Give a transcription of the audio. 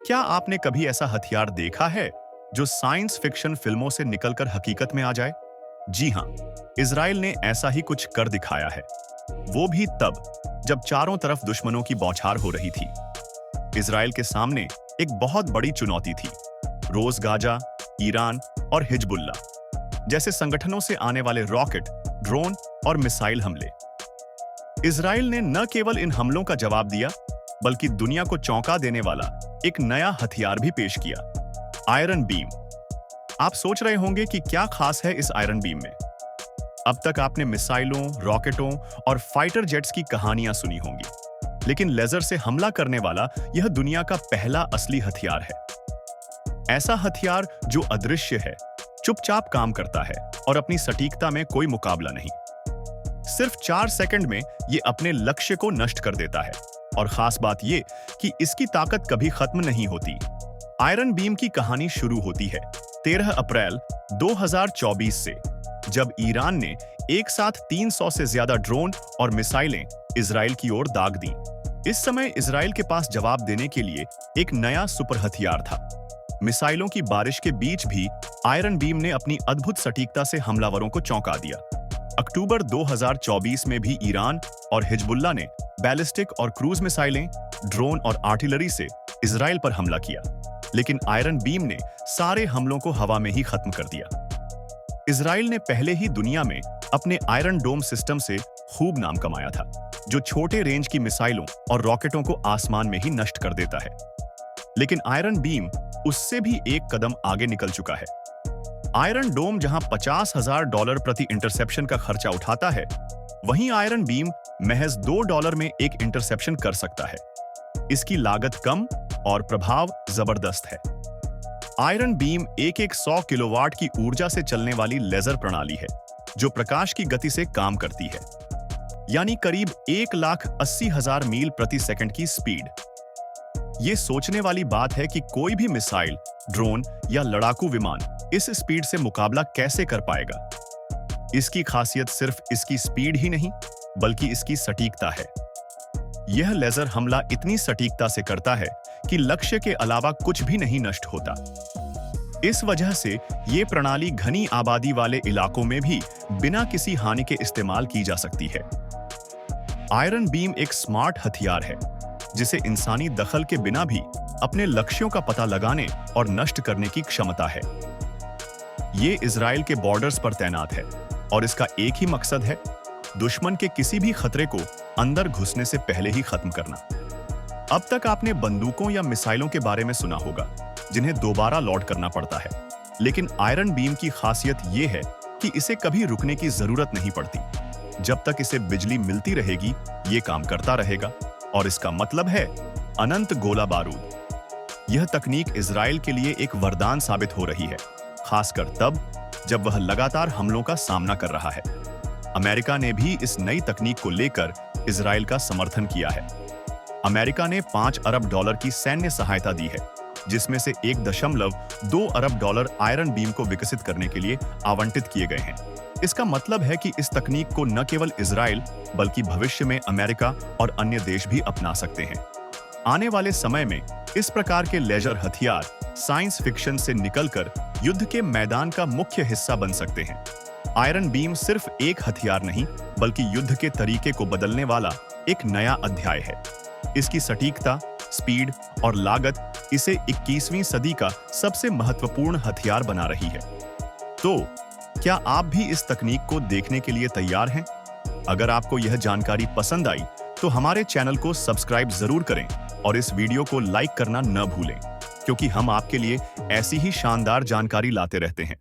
क्या आपने कभी ऐसा हथियार देखा है जो साइंस फिक्शन फिल्मों से निकलकर हकीकत में आ जाए? जी हां, इजराइल ने ऐसा ही कुछ कर दिखाया है। वो भी तब जब चारों तरफ दुश्मनों की बौछार हो रही थी। इजराइल के सामने एक बहुत बड़ी चुनौती थी। रोज गाजा, ईरान और हिजबुल्ला जैसे संगठनों से आने वाले रॉकेट, ड्रोन और मिसाइल हमले। इजराइल ने न केवल इन हमलों का जवाब दिया, बल्कि दुनिया को चौंका देने वाला एक नया हथियार भी पेश किया, आयरन बीम। आप सोच रहे होंगे कि क्या खास है इस आयरन बीम में। अब तक आपने मिसाइलों, रॉकेटों और फाइटर जेट्स की कहानियां सुनी होंगी, लेकिन लेजर से हमला करने वाला यह दुनिया का पहला असली हथियार है। ऐसा हथियार जो अदृश्य है, चुपचाप काम करता है और अपनी सटीकता में कोई मुकाबला नहीं। सिर्फ 4 सेकंड में यह अपने लक्ष्य को नष्ट कर देता है। और खास बात यह कि इसकी ताकत कभी खत्म नहीं होती। आयरन बीम की कहानी शुरू होती है 13 अप्रैल 2024 से, जब ईरान ने एक साथ 300 से ज्यादा ड्रोन और मिसाइलें इजराइल की ओर दाग दी। इस समय इजराइल के पास जवाब देने के लिए एक नया सुपर हथियार था। मिसाइलों की बारिश के बीच भी आयरन बीम ने अपनी अद्भुत सटीकता से हमलावरों को चौंका दिया। अक्टूबर 2024 में भी ईरान और हिजबुल्ला ने बैलिस्टिक और क्रूज मिसाइलें, ड्रोन और आर्टिलरी से इजराइल पर हमला किया, लेकिन आयरन बीम ने सारे हमलों को हवा में ही खत्म कर दिया। इजराइल ने पहले ही दुनिया में अपने आयरन डोम सिस्टम से खूब नाम कमाया था, जो छोटे रेंज की मिसाइलों और रॉकेटों को आसमान में ही नष्ट कर देता है। लेकिन आयरन बीम उससे भी एक कदम आगे निकल चुका है। आयरन डोम जहां $50,000 प्रति इंटरसेप्शन का खर्चा उठाता है, वहीं आयरन बीम महज $2 में एक इंटरसेप्शन कर सकता है। इसकी लागत कम और प्रभाव जबरदस्त है। आयरन बीम एक 100 किलोवाट की ऊर्जा से चलने वाली लेजर प्रणाली है, जो प्रकाश की गति से काम करती है, यानी करीब 1,80,000 मील प्रति सेकंड की स्पीड। ये सोचने वाली बात है कि कोई भी मिसाइल, ड्रोन या लड़ाकू विमान इस स्पीड से मुकाबला कैसे कर पाएगा। इसकी खासियत सिर्फ इसकी स्पीड ही नहीं, बल्कि इसकी सटीकता है। यह लेजर हमला इतनी सटीकता से करता है कि लक्ष्य के अलावा कुछ भी नहीं नष्ट होता। इस वजह से यह प्रणाली घनी आबादी वाले इलाकों में भी बिना किसी हानि के इस्तेमाल की जा सकती है। आयरन बीम एक स्मार्ट हथियार है, जिसे इंसानी दखल के बिना भी अपने लक्ष्यों का पता लगाने और नष्ट करने की क्षमता है। ये इजराइल के बॉर्डर्स पर तैनात है और इसका एक ही मकसद है, दुश्मन के किसी भी खतरे को अंदर घुसने से पहले ही खत्म करना। अब तक आपने बंदूकों या मिसाइलों के बारे में सुना होगा, जिन्हें दोबारा लॉन्च करना पड़ता है, लेकिन आयरन बीम की खासियत यह है कि इसे कभी रुकने की जरूरत नहीं पड़ती। जब तक इसे बिजली मिलती रहेगी, ये काम करता रहेगा, और इसका मतलब है अनंत गोला बारूद। यह तकनीक इजराइल के लिए एक वरदान साबित हो रही है, खासकर तब जब वह लगातार हमलों का सामना कर रहा है। अमेरिका ने भी इस नई तकनीक को लेकर इजराइल का समर्थन किया है। अमेरिका ने $5 अरब की सैन्य सहायता दी है, जिसमें से $1.2 अरब आयरन बीम को विकसित करने के लिए आवंटित किए गए हैं। इसका मतलब है कि इस तकनीक को न केवल इजराइल, बल्कि भविष्य में अमेरिका और अन्य देश भी अपना सकते हैं। आने वाले समय में इस प्रकार के लेजर हथियार साइंस फिक्शन से निकलकर युद्ध के मैदान का मुख्य हिस्सा बन सकते हैं। आयरन बीम सिर्फ एक हथियार नहीं, बल्कि युद्ध के तरीके को बदलने वाला एक नया अध्याय है। इसकी सटीकता, स्पीड और लागत इसे 21वीं सदी का सबसे महत्वपूर्ण हथियार बना रही है। तो क्या आप भी इस तकनीक को देखने के लिए तैयार हैं? अगर आपको यह जानकारी पसंद आई, तो हमारे चैनल को सब्सक्राइब जरूर करें और इस वीडियो को लाइक करना न भूलें, क्योंकि हम आपके लिए ऐसी ही शानदार जानकारी लाते रहते हैं।